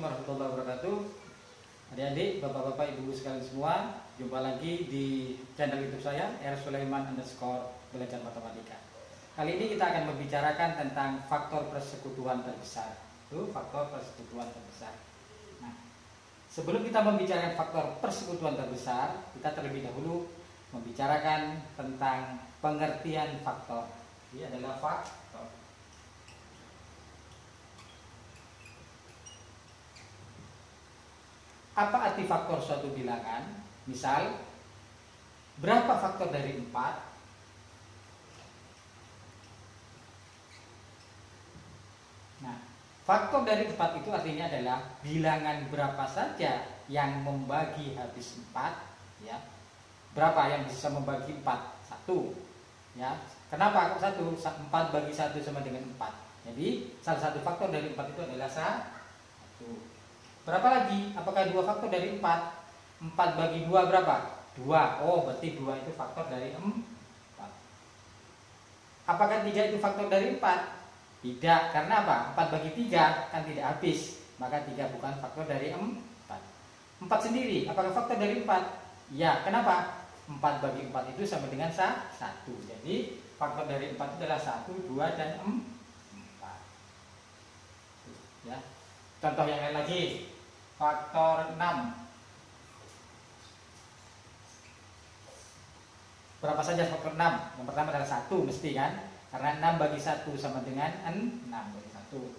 Assalamualaikum warahmatullahi wabarakatuh. Adik-adik, bapak-bapak, ibu-ibu sekalian semua, jumpa lagi di channel YouTube saya @sulaiman_belajar matematika. Kali ini kita akan membicarakan tentang faktor persekutuan terbesar. Itu faktor persekutuan terbesar. Nah, sebelum kita membicarakan faktor persekutuan terbesar, kita terlebih dahulu membicarakan tentang pengertian faktor. Ini adalah faktor. Apa arti faktor suatu bilangan? Misal, berapa faktor dari 4? Nah, faktor dari 4 itu artinya adalah bilangan berapa saja yang membagi habis 4, ya. Berapa yang bisa membagi 4? 1, ya. Kenapa kok 1? 4 bagi 1 sama dengan 4. Jadi, salah satu faktor dari 4 itu adalah 1. Berapa lagi? Apakah 2 faktor dari 4? 4 bagi 2 berapa? 2. Oh, berarti 2 itu faktor dari 4. Apakah 3 itu faktor dari 4? Tidak, karena apa? 4 bagi 3 kan tidak habis. Maka 3 bukan faktor dari 4. 4 sendiri, apakah faktor dari 4? Ya, kenapa? 4 bagi 4 itu sama dengan 1. Jadi, faktor dari 4 itu adalah 1, 2, dan 4. Ya. Contoh yang lain lagi, faktor 6. Berapa saja faktor 6? Yang pertama adalah 1 mesti kan? Karena 6 bagi 1 sama dengan 6 bagi 1.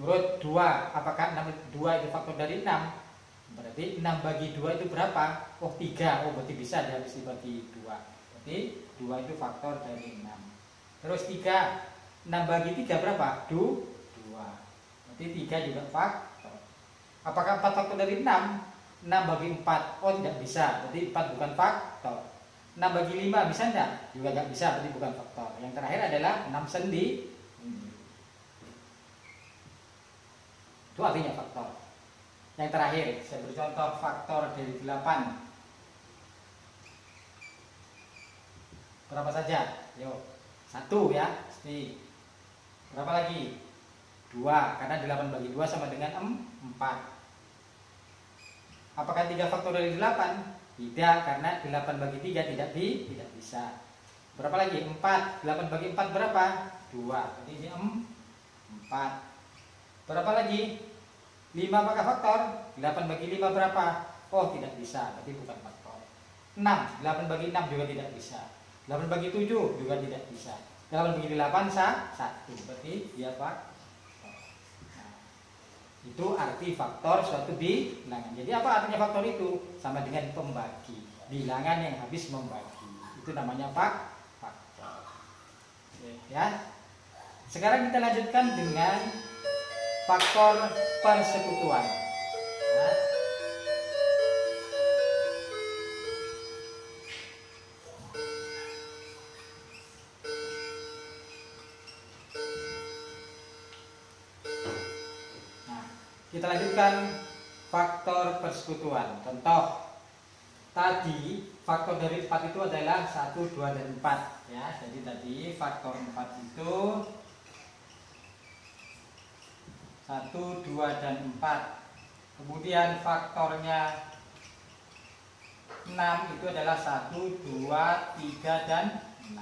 Urut 2, apakah 2 itu faktor dari 6? Berarti 6 bagi 2 itu berapa? Oh 3, oh berarti bisa habis dibagi 2. Berarti 2 itu faktor dari 6. Terus 3, 6 bagi 3 berapa? 2. Berarti 3 juga faktor. Apakah 4 faktor dari 6? 6 bagi 4, oh tidak bisa, berarti 4 bukan faktor. 6 bagi 5 bisa enggak? Juga enggak bisa, berarti bukan faktor. Yang terakhir adalah 6 sendiri. Itu artinya faktor. Yang terakhir, saya beri contoh faktor dari 8. Berapa saja? Yuk, 1 ya, pasti. Berapa lagi? 2, karena 8 bagi 2 sama dengan 4. Apakah 3 faktor dari 8? Tidak, karena 8 bagi 3 tidak bisa. Berapa lagi? 4. 8 bagi 4 berapa? 2. Jadi ini 4. Berapa lagi? 5 apakah faktor? 8 bagi 5 berapa? Oh, tidak bisa, berarti bukan faktor. 6. 8 bagi 6 juga tidak bisa. 8 bagi 7 juga tidak bisa. 8 bagi 8 1. Berarti dia faktor. Itu arti faktor suatu bilangan. Jadi apa artinya faktor itu? Sama dengan pembagi. Bilangan yang habis membagi. Itu namanya faktor. Ya. Sekarang kita lanjutkan dengan faktor persekutuan. Ya. Kita lanjutkan faktor persekutuan. Contoh, tadi faktor dari 4 itu adalah 1, 2, dan 4 ya. Jadi tadi faktor 4 itu 1, 2, dan 4. Kemudian faktornya 6 itu adalah 1, 2, 3, dan 6.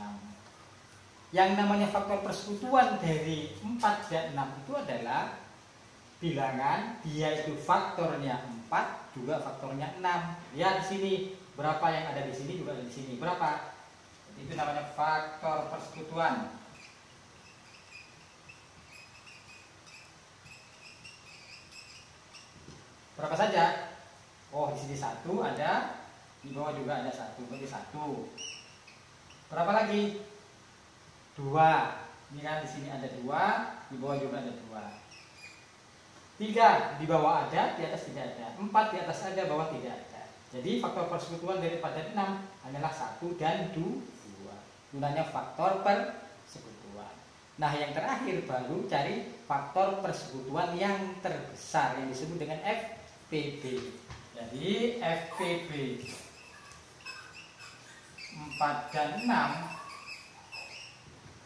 Yang namanya faktor persekutuan dari 4 dan 6 itu adalah bilangan, dia itu faktornya 4 juga faktornya 6. Lihat di sini, berapa yang ada di sini juga ada di sini. Berapa? Itu namanya faktor persekutuan. Berapa saja? Oh, di sini 1 ada, di bawah juga ada 1, berarti 1. Berapa lagi? 2. Ini kan di sini ada 2, di bawah juga ada 2. 3 di bawah ada, di atas tidak ada. 4 di atas ada, bawah tidak ada. Jadi faktor persekutuan dari 4 dan 6 hanyalah 1 dan 2. Gunanya faktor persekutuan. Nah, yang terakhir baru cari faktor persekutuan yang terbesar yang disebut dengan FPB. Jadi FPB 4 dan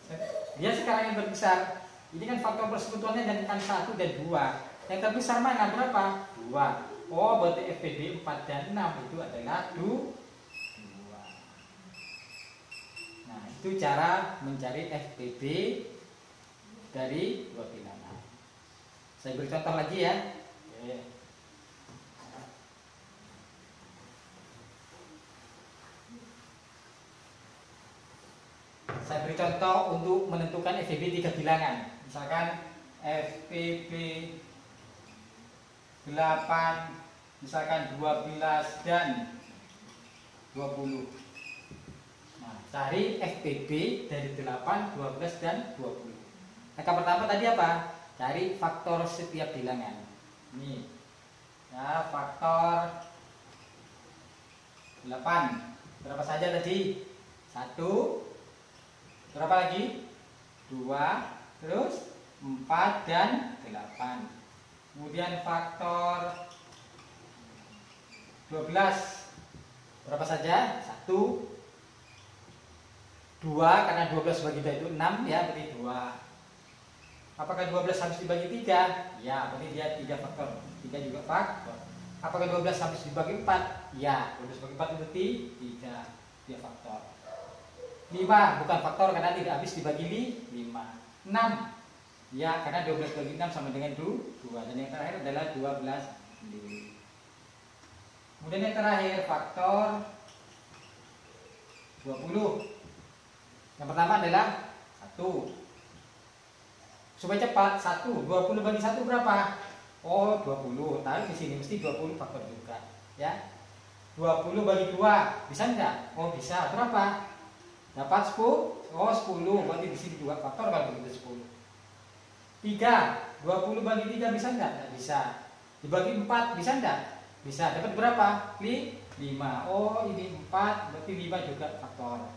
6 dia sekarang yang terbesar. Ini kan faktor persekutuannya dan kan 1 dan 2. Yang terbesar mana? Berapa? 2. Oh, berarti FPB 4 dan 6 itu adalah 2. Nah, itu cara mencari FPB dari dua bilangan. Saya beri contoh lagi ya. Oke. Saya beri contoh untuk menentukan FPB 3 bilangan. Misalkan FPB 8, misalkan 12 dan 20. Nah, cari FPB dari 8, 12 dan 20. Langkah pertama tadi apa? Cari faktor setiap bilangan. Ini. Ya, faktor 8. Berapa saja tadi? 1. Berapa lagi? 2, terus 4 dan 8. Kemudian faktor 12. Berapa saja? 1. 2, karena 12 bagi 2 itu 6 ya, berarti 2. Apakah 12 harus dibagi 3? Ya, berarti dia 3 faktor. 3 juga faktor. Apakah 12 harus dibagi 4? Ya, 12 bagi 4 berarti 3. Dia faktor. 5 bukan faktor karena tidak habis dibagi 5. 6. Ya, karena 12 bagi 6 sama dengan 2. Dan yang terakhir adalah 12 sendiri. Kemudian yang terakhir faktor 20. Yang pertama adalah 1. Supaya cepat, 1. 20 bagi 1 berapa? Oh, 20. Tapi di sini mesti 20 faktor juga, ya. 20 bagi 2 bisa enggak? Oh, bisa. Berapa? Dapat 10. Oh, 10. Berarti di sini juga faktor kalau begitu 10. 3, 20 bagi 3 bisa enggak? Enggak bisa. Dibagi 4 bisa enggak? Bisa. Dapat berapa? 5. Oh, ini 4, berarti 5 juga faktor.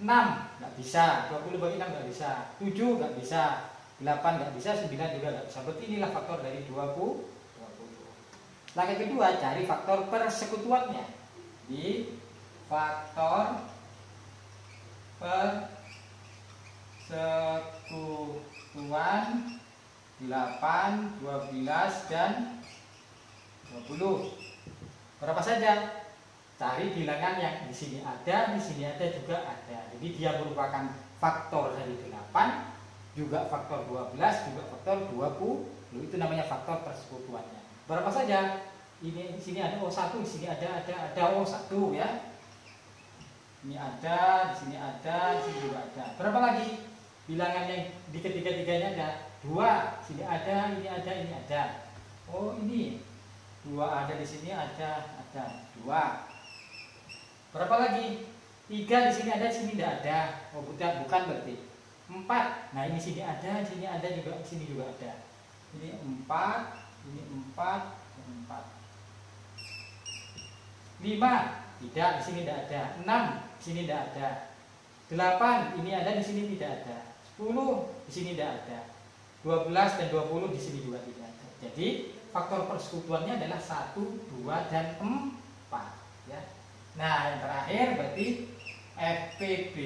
6 enggak bisa. 20 bagi 6 enggak bisa. 7 enggak bisa. 8 enggak bisa. 9 juga enggak bisa. Berarti inilah faktor dari 20. Langkah kedua, cari faktor persekutuannya. Di faktor persekutuan 8, 12 dan 20. Berapa saja? Cari bilangan yang di sini ada juga ada. Jadi dia merupakan faktor dari 8, juga faktor 12, juga faktor 20. Itu namanya faktor persekutuannya. Berapa saja? Ini di sini ada O1, di sini ada O1 ya. Ini ada, di sini ada, di sini juga ada. Berapa lagi? Bilangan yang di ketiga-tiganya ada 2, sini ada, ini ada, ini ada. Oh, ini 2 ada di sini ada 2. Berapa lagi? 3 di sini ada, di sini tidak ada. Oh, bukan berarti. 4. Nah, ini sini ada juga, di sini juga ada. Ini 4, ini 4, ini 4. 5. Tidak, di sini tidak ada. 6, di sini tidak ada. 8, ini ada, di sini tidak ada. 10, di sini tidak ada. 12 dan 20 di sini juga tidak ada. Jadi faktor persekutuannya adalah 1, 2 dan 4 ya. Nah, yang terakhir berarti FPB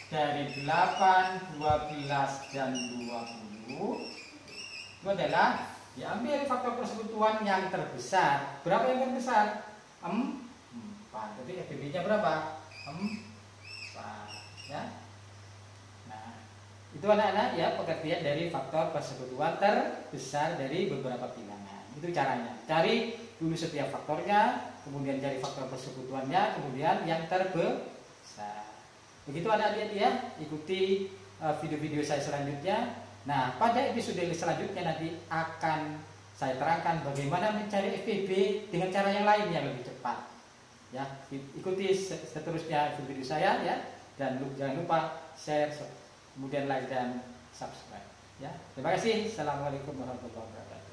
dari 8, 12 dan 20 itu adalah diambil faktor persekutuan yang terbesar. Berapa yang terbesar? 4. Jadi FPB-nya berapa? 4 ya. Nah, itu anak-anak ya pengertian dari faktor persekutuan terbesar dari beberapa bilangan. Itu caranya. Cari dulu setiap faktornya, kemudian cari faktor persekutuannya, kemudian yang terbesar. Begitu anak-anak ya, ikuti video-video saya selanjutnya. Nah, pada episode selanjutnya nanti akan saya terangkan bagaimana mencari FPB dengan cara yang lain yang lebih cepat. Ya, ikuti seterusnya video saya ya, dan jangan lupa share, kemudian like dan subscribe. Ya, terima kasih. Assalamualaikum warahmatullahi wabarakatuh.